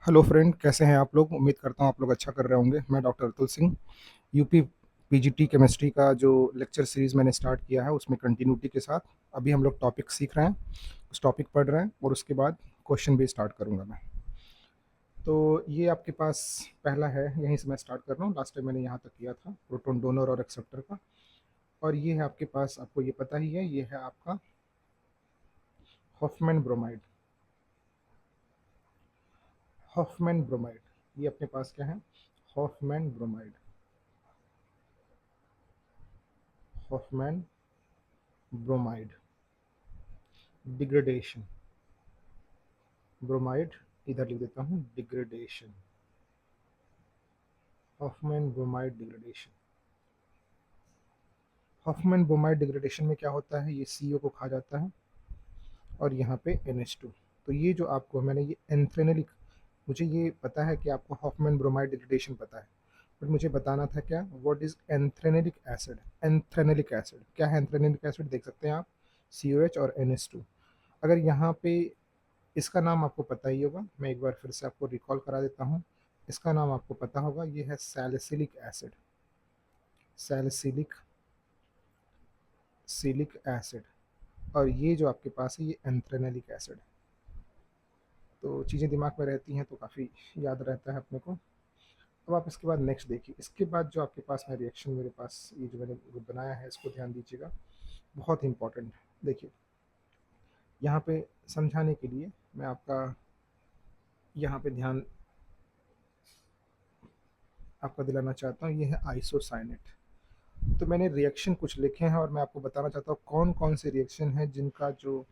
Hello friend, कैसे हैं आप लोग? उम्मीद करता हूँ आप लोग अच्छा कर रहे होंगे। मैं doctor Atul Singh. UP PGT chemistry का जो लेक्चर सीरीज़ मैंने स्टार्ट किया है उसमें कंटिन्यूटी के साथ अभी हम लोग टॉपिक सीख रहे हैं, उस टॉपिक पढ़ रहे हैं और उसके बाद क्वेश्चन भी स्टार्ट करूँगा मैं। तो ये आपके पास पहला है, यहीं से मैं स्टार्ट कर रहा हूँ। लास्ट टाइम मैंने यहाँ तक किया था प्रोटॉन डोनर और एक्सेप्टर का। और ये है आपके पास, आपको ये पता ही है, ये है आपका हॉफमैन ब्रोमाइड। हॉफमैन ब्रोमाइड, ये अपने पास क्या है? Hoffmann bromide. Hoffmann bromide degradation. Bromide इधर लिख देता हूँ, degradation. Hoffmann bromide degradation. Hoffmann bromide degradation में क्या होता है? ये CO को खा जाता है और यहाँ पे NH2। तो ये जो आपको मैंने ये एंथ्रेनलिक, मुझे ये पता है कि आपको हॉफमैन ब्रोमाइड डिग्रेडेशन पता है, बट मुझे बताना था क्या, व्हाट इज एंथ्रेनलिक एसिड। एंथ्रेनलिक एसिड क्या है? एंथ्रेनलिक एसिड देख सकते हैं आप, COH और NH2। अगर यहाँ पे इसका नाम आपको पता ही होगा, मैं एक बार फिर से आपको रिकॉल करा देता हूँ। इसका नाम आपको पता होगा, ये है सैलिसिलिक एसिड। सैलिसिलिक सिलिक एसिड। और ये जो आपके पास है ये एंथ्रेनलिक एसिड। तो चीज़ें दिमाग में रहती हैं तो काफ़ी याद रहता है अपने को। अब आप इसके बाद नेक्स्ट देखिए, इसके बाद जो आपके पास है रिएक्शन, मेरे पास ये जो मैंने बनाया है इसको ध्यान दीजिएगा, बहुत इंपॉर्टेंट है। देखिए यहाँ पे समझाने के लिए मैं आपका यहाँ पे ध्यान आपका दिलाना चाहता हूँ, ये है आइसोसाइनेट। तो मैंने रिएक्शन कुछ लिखे हैं और मैं आपको बताना चाहता हूँ कौन कौन से रिएक्शन है जिनका जो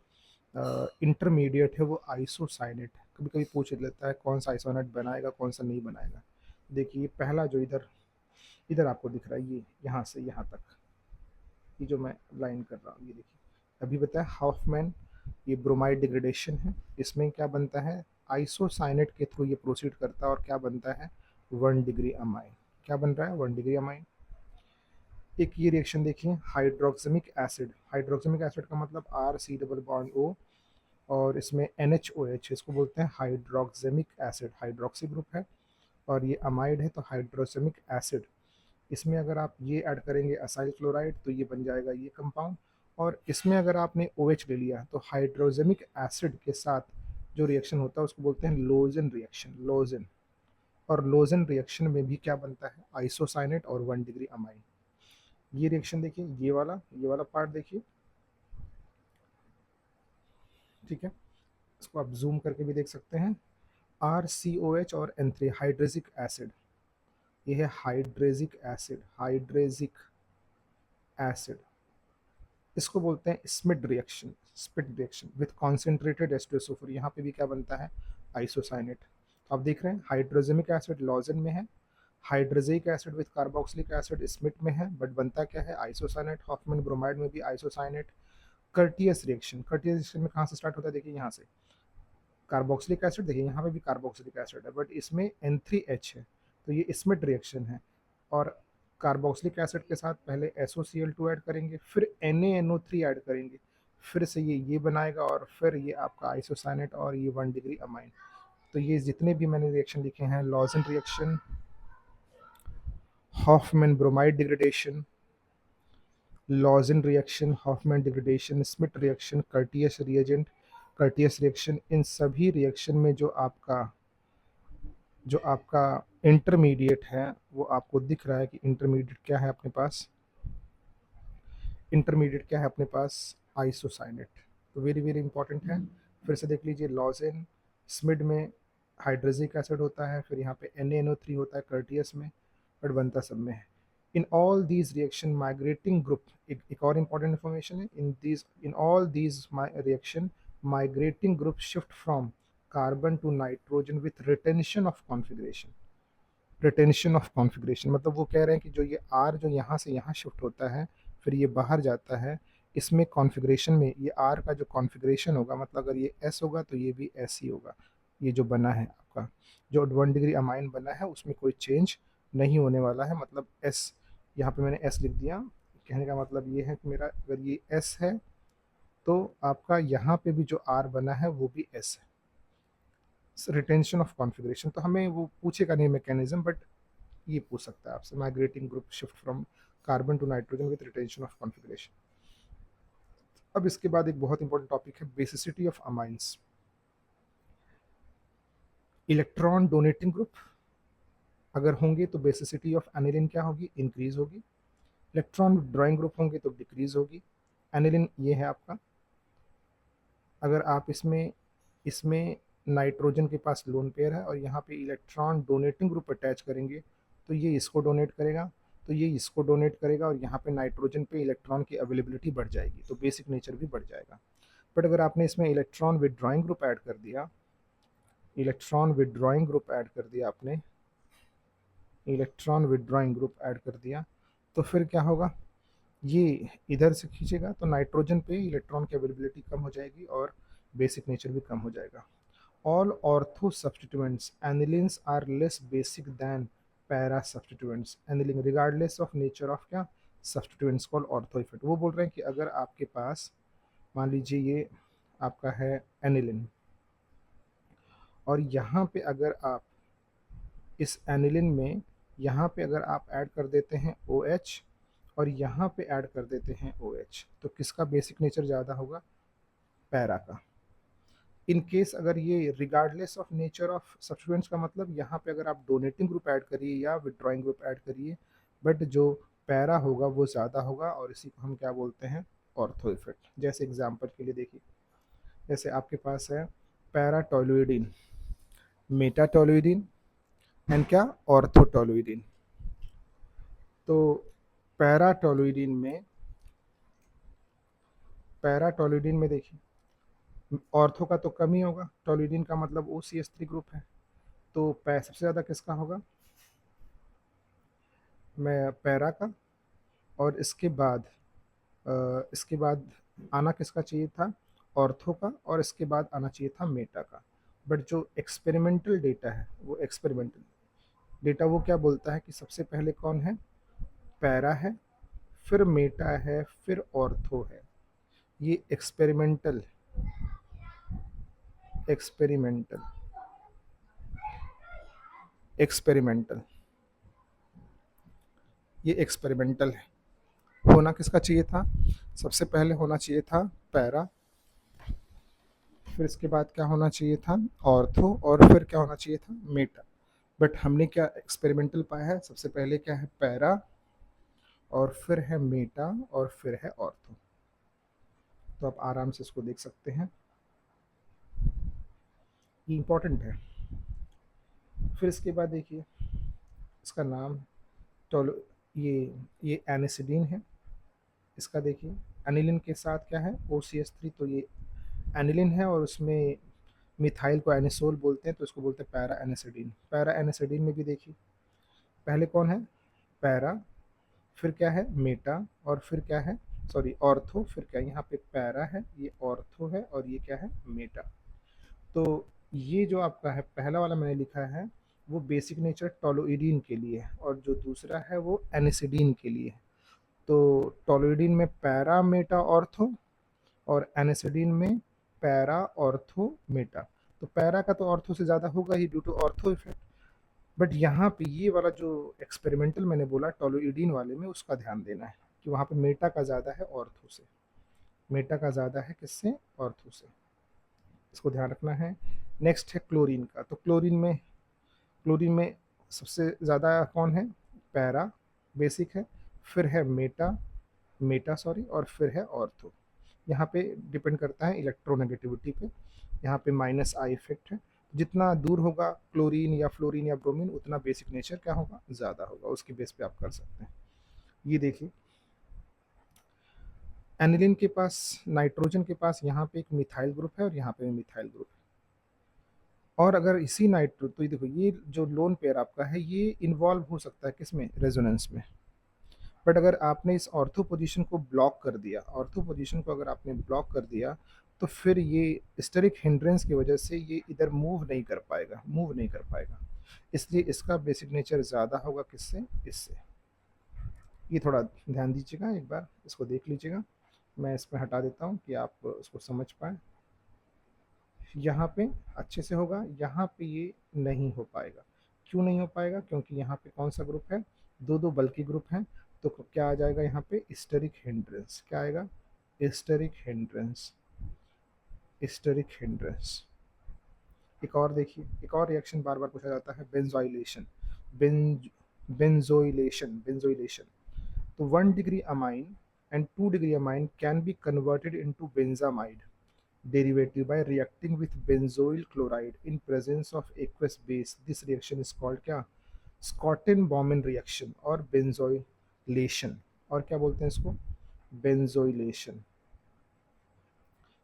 इंटरमीडिएट है वो आइसोसाइनेट है। कभी कभी पूछ लेता है कौन सा आइसोसाइनेट बनाएगा कौन सा नहीं बनाएगा। देखिए पहला जो इधर इधर आपको दिख रहा है, ये यहाँ से यहाँ तक, ये जो मैं लाइन कर रहा हूँ, ये देखिए अभी बताया हॉफमैन, ये ब्रोमाइड डिग्रेडेशन है। इसमें क्या बनता है? आइसोसाइनेट के थ्रू ये प्रोसीड करता है और क्या बनता है? 1 डिग्री अमाइन। क्या बन रहा है? 1 डिग्री अमाइन। एक ये रिएक्शन देखिए, हाइड्रोक्सिमिक एसिड। हाइड्रोक्सिमिक एसिड का मतलब RC डबल बॉन्ड O और इसमें NHOH, इसको बोलते हैं हाइड्रोक्सिमिक एसिड। हाइड्रोक्सी ग्रुप है और ये अमाइड है तो हाइड्रोक्सिमिक एसिड। इसमें अगर आप ये ऐड करेंगे असाइल क्लोराइड तो ये बन जाएगा ये कंपाउंड। और इसमें अगर आपने OH ले लिया तो हाइड्रोजेनिक एसिड के साथ जो रिएक्शन होता है उसको बोलते हैं लोजन रिएक्शन। लोजन। और लोजन रिएक्शन में भी क्या बनता है? आइसोसाइनेट और 1 डिग्री अमाइन। ये रिएक्शन देखिए, ये वाला पार्ट देखिए, ठीक है। इसको आप जूम करके भी देख सकते हैं। RCOH और N3 हाइड्रेजिक एसिड। ये है हाइड्रेजिक एसिड। हाइड्रेजिक एसिड, इसको बोलते हैं Schmidt reaction. Schmidt reaction with concentrated H2SO4। यहाँ पे भी क्या बनता है? आइसोसाइनेट। तो आप देख रहे हैं हाइड्रोजेनिक एसिड लॉजन में है, hydrazoic acid with carboxylic acid Schmidt में है, बट बनता क्या है? आइसोसाइनेट। हॉफमैन ब्रोमाइड में भी isocyanate. Curtius reaction, Curtius reaction में कहाँ से स्टार्ट होता है? देखिए यहाँ से कार्बोक्सिलिक एसिड, देखिए यहाँ पे भी कार्बोक्सिलिक एसिड है बट इसमें N3H है तो ये स्मिट रिएक्शन है। और कार्बोक्सिलिक एसिड के साथ पहले SOCl2 ऐड करेंगे, फिर NaNO3 ऐड करेंगे, फिर से ये बनाएगा और फिर ये आपका आइसोसाइनेट और ये 1 डिग्री अमाइन। तो ये जितने भी मैंने रिएक्शन लिखे हैं, Lossen reaction, Hofmann bromide degradation, Lossen reaction, Hofmann degradation, Schmidt reaction, Curtius reagent, Curtius reaction, इन सभी रिएक्शन में जो आपका इंटरमीडिएट है वो आपको दिख रहा है कि इंटरमीडिएट क्या है अपने पास? इंटरमीडिएट क्या है अपने पास? आइसोसाइनेट। तो वेरी वेरी इंपॉर्टेंट है। फिर से देख लीजिए, लॉजेन स्मिड में हाइड्रोजिक एसिड होता है, फिर यहाँ पे NaNO3 होता है कर्टियस में, बट बनता सब में है। In all these reaction migrating group, एक और इंपॉर्टेंट इन्फॉर्मेशन है, in all these reaction migrating group shift from carbon to nitrogen with retention of configuration. Retention of configuration मतलब वो कह रहे हैं कि जो ये R जो यहाँ से यहाँ शिफ्ट होता है फिर ये बाहर जाता है, इसमें कॉन्फ़िगरेशन में ये R का जो कॉन्फ़िगरेशन होगा, मतलब अगर ये S होगा तो ये भी S ही होगा। ये जो बना है आपका, जो 1 डिग्री अमाइन बना है उसमें कोई चेंज नहीं होने वाला है। मतलब S, यहाँ पे मैंने S लिख दिया, कहने का मतलब ये है कि मेरा अगर ये S है तो आपका यहाँ पे भी जो R बना है वो भी S है। रिटेंशन ऑफ कॉन्फ़िगरेशन, तो हमें वो पूछेगा नहीं मैकेनिज्म, बट ये पूछ सकता है आपसे, migrating group shift from carbon to nitrogen with retention of configuration. अब इसके बाद एक बहुत इंपॉर्टेंट टॉपिक है basicity of amines. Electron donating group अगर होंगे तो बेसिसिटी ऑफ एनिलिन क्या होगी, इंक्रीज होगी। इलेक्ट्रॉन विड्रॉइंग ग्रुप होंगे तो डिक्रीज होगी। एनिलिन ये है आपका, अगर आप इसमें इसमें नाइट्रोजन के पास लोन पेयर है और यहाँ पे इलेक्ट्रॉन डोनेटिंग ग्रुप अटैच करेंगे तो ये इसको डोनेट करेगा, तो ये इसको डोनेट करेगा, और यहाँ पे नाइट्रोजन पे इलेक्ट्रॉन की अवेलेबिलिटी बढ़ जाएगी, तो बेसिक नेचर भी बढ़ जाएगा। बट अगर आपने इसमें इलेक्ट्रॉन विड्रॉइंग ग्रुप ऐड कर दिया, इलेक्ट्रॉन विड्रॉइंग ग्रुप ऐड कर दिया आपने, इलेक्ट्रॉन विड्रॉइंग ग्रुप ऐड कर दिया, तो फिर क्या होगा, ये इधर से खींचेगा तो नाइट्रोजन पे इलेक्ट्रॉन की अवेलेबिलिटी कम हो जाएगी और बेसिक नेचर भी कम हो जाएगा। All ortho substituents anilines are less basic than para substituents aniline regardless of nature of क्या substituents called ortho effect। वो बोल रहे हैं कि अगर आपके पास मान लीजिए ये आपका है एनिलिन, और यहाँ पे अगर आप इस एनिलिन में यहाँ पे अगर आप ऐड कर देते हैं OH और यहाँ पे ऐड कर देते हैं OH, तो किसका बेसिक नेचर ज़्यादा होगा, पैरा का। इन केस अगर ये regardless of nature of substance का मतलब यहाँ पे अगर आप डोनेटिंग ग्रुप ऐड करिए या विड्रॉइंग ग्रुप ऐड करिए, बट जो पैरा होगा वो ज़्यादा होगा, और इसी को हम क्या बोलते हैं, ऑर्थो इफेक्ट। जैसे एग्जांपल के लिए देखिए, जैसे आपके पास है पैराटोलुइडिन, मेटाटोलुइडिन एंड क्या, ऑर्थोटोलुइडिन। तो पैराटोलुइडिन में देखिए ऑर्थो का तो कम ही होगा, टोलुइडिन का मतलब OCH3 ग्रुप है, तो सबसे ज़्यादा किसका होगा, मैं पैरा का। और इसके बाद आना किसका चाहिए था, ऑर्थो का, और इसके बाद आना चाहिए था मेटा का। बट जो एक्सपेरिमेंटल डेटा है, वो एक्सपेरिमेंटल डेटा वो क्या बोलता है कि सबसे पहले कौन है, पैरा है, फिर मेटा है, फिर ऑर्थो है। ये एक्सपेरिमेंटल एक्सपेरिमेंटल ये एक्सपेरिमेंटल है। होना किसका चाहिए था, सबसे पहले होना चाहिए था पैरा, फिर इसके बाद क्या होना चाहिए था, ऑर्थो, और फिर क्या होना चाहिए था, मेटा। बट हमने क्या एक्सपेरिमेंटल पाया है, सबसे पहले क्या है, पैरा, और फिर है मेटा, और फिर है ऑर्थो। तो आप आराम से इसको देख सकते हैं, ये इंपॉर्टेंट है। फिर इसके बाद देखिए इसका नाम टोलो, ये एनिसिडीन है, इसका देखिए एनिलिन के साथ क्या है, OCH3, तो ये एनिलिन है और उसमें मिथाइल को एनिसोल बोलते हैं, तो इसको बोलते हैं पैरा एनिसिडीन। पैरा एनिसिडीन में भी देखिए पहले कौन है, पैरा, फिर क्या है, मेटा, और फिर क्या है, सॉरी ऑर्थो, फिर क्या, यहाँ पे पैरा है, ये ऑर्थो है, और ये क्या है, मेटा। तो ये जो आपका है पहला वाला मैंने लिखा है वो बेसिक नेचर टोलोइडीन के लिए है, और जो दूसरा है वो एनिसिडीन के लिए है। तो टोलोइडीन में पैरा मेटा ऑर्थो, और एनिसिडीन में पैरा ऑर्थो मेटा। तो पैरा का तो ऑर्थो से ज़्यादा होगा ही due to ortho effect, but यहाँ पे ये वाला जो एक्सपेरिमेंटल मैंने बोला टोलोइडीन वाले में, उसका ध्यान देना है कि वहाँ पे मेटा का ज़्यादा है ऑर्थो से, मेटा का ज़्यादा है किससे, ऑर्थो से, इसको ध्यान रखना है। नेक्स्ट है क्लोरीन का, तो क्लोरीन में सबसे ज़्यादा कौन है, पैरा बेसिक है, फिर है मेटा सॉरी, और फिर है ऑर्थो। यहाँ पे डिपेंड करता है इलेक्ट्रोनेगेटिविटी पे, यहाँ पे -I इफेक्ट है। जितना दूर होगा क्लोरीन या फ्लोरीन या ब्रोमीन, उतना बेसिक नेचर क्या होगा, ज़्यादा होगा, उसकी बेस पे आप कर सकते हैं। ये देखिए एनिलिन के पास, नाइट्रोजन के पास यहाँ पे एक मिथाइल ग्रुप है और यहाँ पे मिथाइल ग्रुप है, और अगर इसी नाइट्रो, तो ये देखो ये जो लोन पेयर आपका है ये इन्वॉल्व हो सकता है किसमें, रेजोनेंस में। बट अगर आपने इस ऑर्थो पोजीशन को ब्लॉक कर दिया, ऑर्थो पोजीशन को अगर आपने ब्लॉक कर दिया, तो फिर ये स्टेरिक हिंड्रेंस की वजह से ये इधर मूव नहीं कर पाएगा, इसलिए इसका बेसिक नेचर ज़्यादा होगा किससे, इससे। ये थोड़ा ध्यान दीजिएगा, एक बार इसको देख लीजिएगा, मैं इसमें हटा देता हूँ कि आप उसको समझ पाएँ। यहाँ पे अच्छे से होगा, यहाँ पे ये नहीं हो पाएगा। क्यों नहीं हो पाएगा? क्योंकि यहाँ पे कौन सा ग्रुप है, दो दो बल्कि ग्रुप हैं। तो क्या आ जाएगा यहाँ पे, स्टेरिक हिंड्रेंस। क्या आएगा? Steric hindrance, steric hindrance. एक और देखिए, एक और रिएक्शन बार बार पूछा जाता है, बेंजोइलेशन। Benz benzoylation, benzoylation. तो 1 degree amine and 2 degree amine can be converted into benzamide derivative by reacting with benzoyl chloride in presence of aqueous base. This reaction is called क्या? स्कॉटन-बॉमन रिएक्शन और benzoylation. और क्या बोलते हैं इसको? Benzoylation.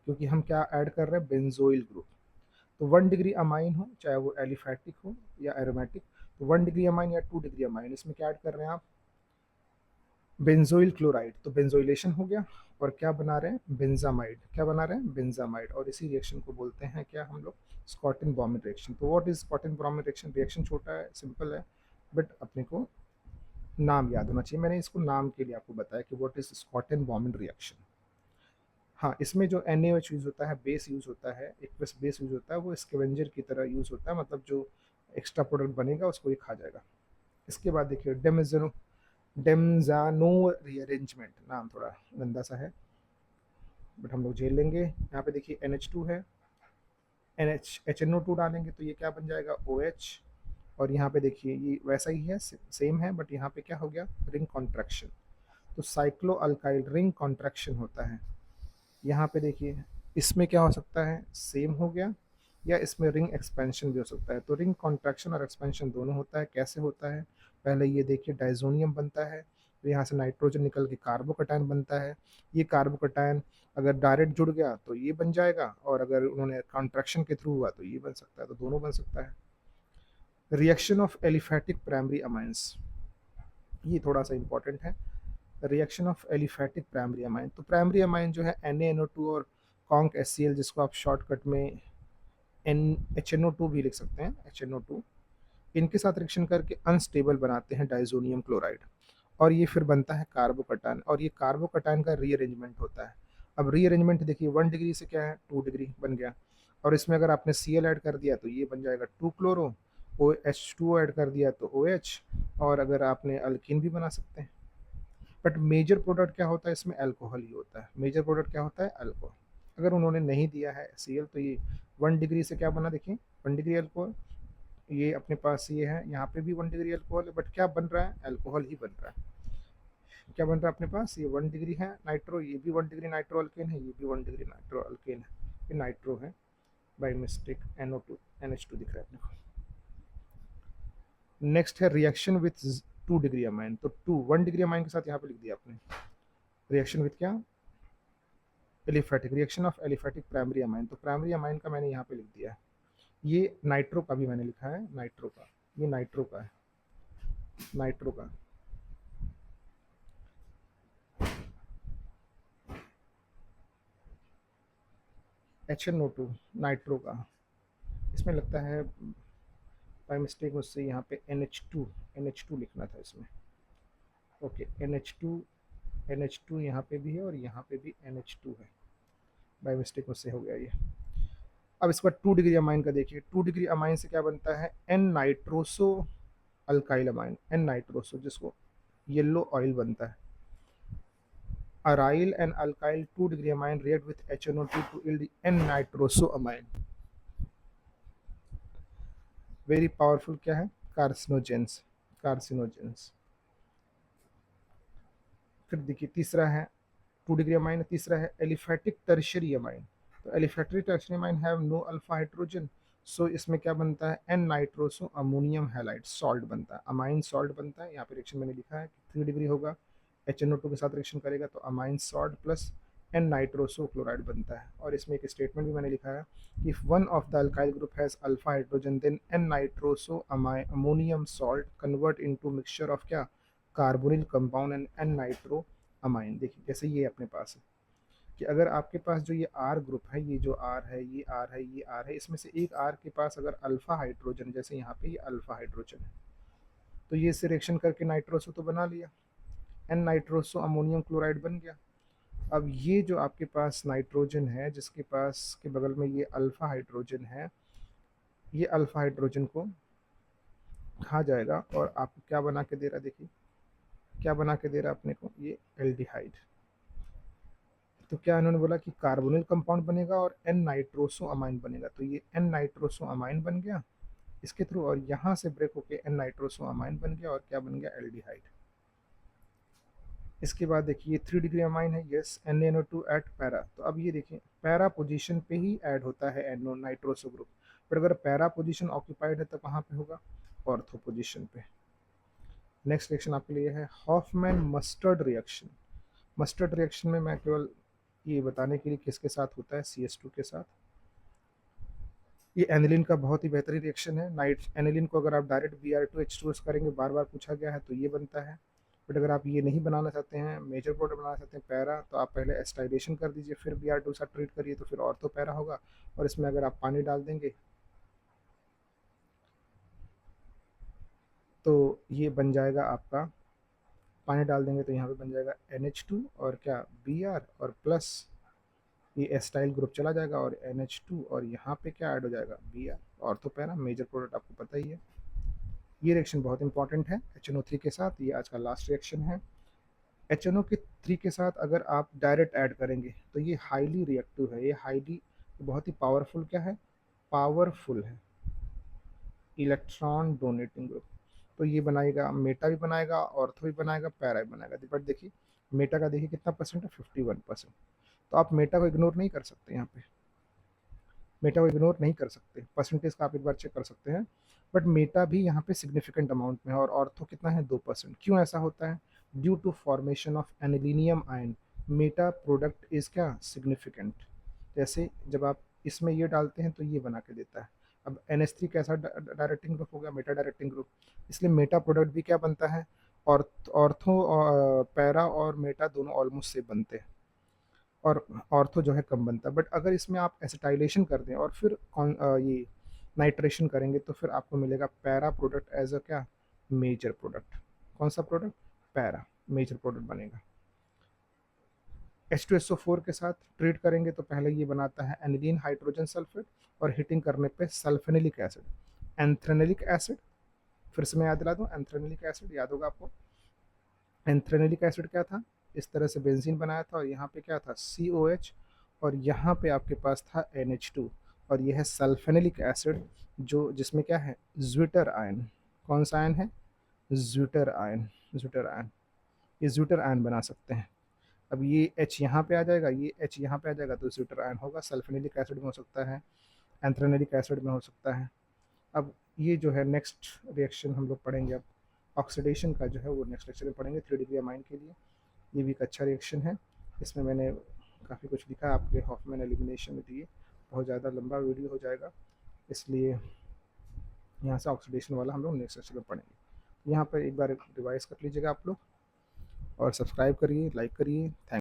क्योंकि हम क्या ऐड कर रहे हैं, बेंजोइल ग्रुप। तो 1 डिग्री अमाइन हो, चाहे वो एलिफैटिक हो या एरोमेटिक, तो 1 डिग्री अमाइन या 2 डिग्री अमाइन, इसमें क्या ऐड कर रहे हैं आप, बेंजोइल क्लोराइड। तो बेंजोइलेशन हो गया, और क्या बना रहे हैं, बेंजामाइड। क्या बना रहे हैं, बेंजामाइड। और इसी रिएक्शन को बोलते हैं क्या हम लोग, स्कॉटन बॉमन रिएक्शन। तो what is स्कॉटन Bowman reaction? Reaction छोटा है, सिंपल है, बट अपने को नाम याद होना चाहिए। मैंने इसको नाम के लिए आपको बताया कि व्हाट इज स्कॉटन बॉमन रिएक्शन। हाँ, इसमें जो NaOH यूज़ होता है, बेस यूज़ होता है, एक्वस बेस यूज़ होता है, वो स्कैवेंजर की तरह यूज़ होता है, मतलब जो एक्स्ट्रा प्रोडक्ट बनेगा उसको ये खा जाएगा। इसके बाद देखिए, डेमजानो रीअरेंजमेंट। नाम थोड़ा गंदा सा है, बट हम लोग झेल लेंगे। यहाँ पे देखिए NH2 है, HNO2 डालेंगे तो ये क्या बन जाएगा, OH। और यहाँ पे देखिए ये वैसा ही है, सेम है, बट यहाँ पे क्या हो गया, रिंग कॉन्ट्रैक्शन। तो साइक्लो अल्काइल रिंग कॉन्ट्रैक्शन होता है। यहाँ पे देखिए, इसमें क्या हो सकता है, सेम हो गया, या इसमें रिंग एक्सपेंशन भी हो सकता है। तो रिंग कॉन्ट्रैक्शन और एक्सपेंशन दोनों होता है। कैसे होता है, पहले ये देखिए, डाइजोनियम बनता है, तो यहाँ से नाइट्रोजन निकल के कार्बोकटायन बनता है। ये कार्बोकटायन अगर डायरेक्ट जुड़ गया तो ये बन जाएगा, और अगर उन्होंने कॉन्ट्रैक्शन के थ्रू हुआ तो ये बन सकता है, तो दोनों बन सकता है। Reaction of aliphatic primary amines, ये थोड़ा सा इंपॉर्टेंट है। Reaction of aliphatic primary amine, तो प्राइमरी अमाइन जो है NaNO2 और कॉन्क HCl, जिसको आप शॉर्टकट में HNO2 भी लिख सकते हैं, HNO2, इनके साथ रिएक्शन करके अनस्टेबल बनाते हैं डाइजोनियम क्लोराइड, और ये फिर बनता है कार्बोकटायन, और ये कार्बोकटायन का रीअरेंजमेंट होता है। अब रीअरेंजमेंट देखिए, 1 डिग्री से क्या है, 2 डिग्री बन गया, और इसमें अगर आपने Cl ऐड कर दिया तो ये बन जाएगा 2 क्लोरो, OH2 ऐड कर दिया तो OH, और अगर आपने अल्कीन भी बना सकते हैं। बट मेजर प्रोडक्ट क्या होता है इसमें, अल्कोहल ही होता है। मेजर प्रोडक्ट क्या होता है, अल्कोहल। अगर उन्होंने नहीं दिया है Cl, तो ये 1 डिग्री से क्या बना, देखिए 1 डिग्री अल्कोहल, ये अपने पास ये है, यहाँ पे भी 1 डिग्री अल्कोहल है, बट क्या बन रहा है, अल्कोहल ही बन रहा है। क्या बन रहा है अपने पास, ये 1 डिग्री है नाइट्रो, ये भी 1 डिग्री नाइट्रो अल्केन है, ये भी 1 डिग्री नाइट्रो अल्केन है, ये नाइट्रो है, बाई मिस्टेक NO2 NH2 दिख रहा है अपने को। नेक्स्ट है रिएक्शन विथ 2 डिग्री अमाइन। तो 1 डिग्री अमाइन के साथ यहाँ पे लिख दिया आपने, रिएक्शन विथ क्या, aliphatic, reaction of aliphatic primary amine. तो प्राइमरी अमाइन का मैंने यहाँ पे लिख दिया है। ये नाइट्रो का भी मैंने लिखा है, नाइट्रो का, ये नाइट्रो का है, नाइट्रो का। HNO2 नाइट्रो का, इसमें लगता है बाई मिस्टेक मुझसे यहाँ पे NH2 लिखना था इसमें। ओके, NH2 यहाँ पे भी है, और यहाँ पे भी NH2 है, बाई मिस्टेक मुझसे हो गया ये। अब इसके बाद 2 डिग्री अमाइन का देखिए, 2 डिग्री अमाइन से क्या बनता है, N nitroso alkyl amine, N nitroso, जिसको येलो ऑयल बनता है। Aryl and alkyl 2 degree amine react with HNO2 to yield N nitroso amine. Very powerful क्या है, कार्सिनोजेंस, कार्सिनोजेंस। फिर देखिए तीसरा है 2 डिग्री अमाइन, तीसरा है एलिफैटिक टर्शियरी अमाइन। तो aliphatic tertiary amine have no alpha hydrogen, so इसमें क्या बनता है, N nitroso ammonium halide salt बनता है, अमाइन सॉल्ट बनता है। यहाँ पे रिएक्शन मैंने लिखा है कि 3 डिग्री होगा, HNO2 के साथ रिएक्शन करेगा तो amine salt plus N nitroso chloride बनता है। और इसमें एक स्टेटमेंट भी मैंने लिखा है, if one of the alkyl group has alpha hydrogen then N nitroso ammonium salt convert into mixture of क्या, carbonyl compound and N nitro amine. देखिए जैसे ये अपने पास है कि अगर आपके पास जो ये R ग्रुप है, ये जो R है, ये R है, ये R है, इसमें से एक R के पास अगर अल्फा हाइड्रोजन, जैसे यहाँ पे ये अल्फा हाइड्रोजन है, तो ये इससे रिएक्शन करके नाइट्रोसो तो बना लिया, N नाइट्रोसो अमोनियम क्लोराइड बन गया। अब ये जो आपके पास नाइट्रोजन है, जिसके पास के बगल में ये अल्फा हाइड्रोजन है, ये अल्फा हाइड्रोजन को खा जाएगा और आपको क्या बना के दे रहा है, देखिए क्या बना के दे रहा है अपने को, ये एल्डिहाइड। तो क्या इन्होंने बोला कि कार्बोनिल कंपाउंड बनेगा और एन नाइट्रोसो अमाइन बनेगा, तो ये एन नाइट्रोसो अमाइन बन गया इसके थ्रू, और यहाँ से ब्रेक होके एन नाइट्रोसो अमाइन बन गया और क्या बन गया, एल्डिहाइड। इसके बाद देखिए 3 डिग्री अमाइन है, यस, NaNO2 एट पैरा। तो अब ये देखिए पैरा पोजीशन पे ही ऐड होता है NO नाइट्रोसो ग्रुप, बट अगर पैरा पोजीशन ऑक्यूपाइड है तो कहाँ पे होगा, ऑर्थो पोजीशन पे। नेक्स्ट रिएक्शन आपके लिए है Hofmann mustard reaction. Mustard reaction में मैं केवल ये बताने के लिए किसके साथ होता है, CH2 के साथ। ये एनिलीन का बहुत ही बेहतरीन रिएक्शन है। नाइट एनिलीन को अगर आप डायरेक्ट Br2H2 करेंगे, बार बार पूछा गया है, तो ये बनता है। बट अगर आप ये नहीं बनाना चाहते हैं, मेजर प्रोडक्ट बनाना चाहते हैं पैरा, तो आप पहले एस्टाइलेशन कर दीजिए, फिर Br2 साथ ट्रीट करिए, तो फिर ऑर्थो पैरा होगा। और इसमें अगर आप पानी डाल देंगे तो ये बन जाएगा आपका, पानी डाल देंगे तो यहाँ पे बन जाएगा NH2 और क्या Br और प्लस ये एस्टाइल ग्रुप चला जाएगा और NH2 और यहाँ पे क्या ऐड हो जाएगा, Br। Ortho para major product आपको पता ही है। ये रिएक्शन बहुत इंपॉर्टेंट है HNO3 के साथ। ये आज का लास्ट रिएक्शन है। HNO3 के साथ अगर आप डायरेक्ट ऐड करेंगे तो ये हाईली रिएक्टिव है, ये हाईली बहुत ही पावरफुल क्या है, पावरफुल है इलेक्ट्रॉन डोनेटिंग ग्रुप। तो ये बनाएगा, मेटा भी बनाएगा, ऑर्थो भी बनाएगा, पैरा भी बनाएगा। बट देखिए मेटा का देखिए कितना परसेंट है, 51%। तो आप मेटा को इग्नोर नहीं कर सकते, यहाँ पे मेटा को इग्नोर नहीं कर सकते, परसेंटेज का आप एक बार चेक कर सकते हैं। बट मेटा भी यहाँ पे सिग्निफिकेंट अमाउंट में है, और ऑर्थो कितना है, 2%। क्यों ऐसा होता है, due to formation of anilinium ion meta product is क्या, सिग्निफिकेंट। जैसे जब आप इसमें ये डालते हैं तो ये बना के देता है। अब NH3 कैसा डायरेक्टिंग ग्रुप हो गया, मेटा डायरेक्टिंग ग्रुप, इसलिए मेटा प्रोडक्ट भी क्या बनता है, ऑर्थो पैरा और मेटा दोनों ऑलमोस्ट सेम बनते हैं, और ऑर्थो जो है कम बनता है। बट अगर इसमें आप एसिटाइलेशन कर दें और फिर ये नाइट्रेशन करेंगे तो फिर आपको मिलेगा पैरा प्रोडक्ट एज अ क्या, मेजर प्रोडक्ट। कौन सा प्रोडक्ट, पैरा मेजर प्रोडक्ट बनेगा। H2SO4 के साथ ट्रीट करेंगे तो पहले ये बनाता है एनिलीन हाइड्रोजन सल्फेट, और हीटिंग करने पे सल्फेनिलिक एसिड, एंथ्रेनिलिक एसिड। फिर से मैं याद दिला दूं, एंथ्रेनिलिक एसिड याद होगा आपको। एंथ्रेनिलिक एसिड क्या था, इस तरह से बेंजीन बनाया था, और यहाँ पे क्या था, COH, और यहाँ पे आपके पास था NH2, और यह है सल्फेनिलिक एसिड, जो जिसमें क्या है, ज्विटर आयन। कौन सा आयन है, ज्विटर आयन, ज्विटर आयन। ये ज्विटर आयन बना सकते हैं। अब ये H यहाँ पे आ जाएगा, ये H यहाँ पे आ जाएगा, तो ज्विटर आयन होगा। सल्फेनिलिक एसिड में हो सकता है, एंथ्रेनिलिक एसिड में हो सकता है। अब ये जो है नेक्स्ट रिएक्शन हम लोग पढ़ेंगे, अब ऑक्सीडेशन का जो है वो नेक्स्ट लेक्चर में पढ़ेंगे 3 डिग्री अमाइन के लिए। ये भी एक अच्छा रिएक्शन है। इसमें मैंने काफ़ी कुछ लिखा है आपके हॉफमैन एलिमिनेशन में दिए, बहुत ज़्यादा लंबा वीडियो हो जाएगा, इसलिए यहाँ से ऑक्सीडेशन वाला हम लोग नेक्स्ट लेक्चर में पढ़ेंगे। यहाँ पर एक बार रिवाइज कर लीजिएगा आप लोग, और सब्सक्राइब करिए, लाइक करिए। थैंक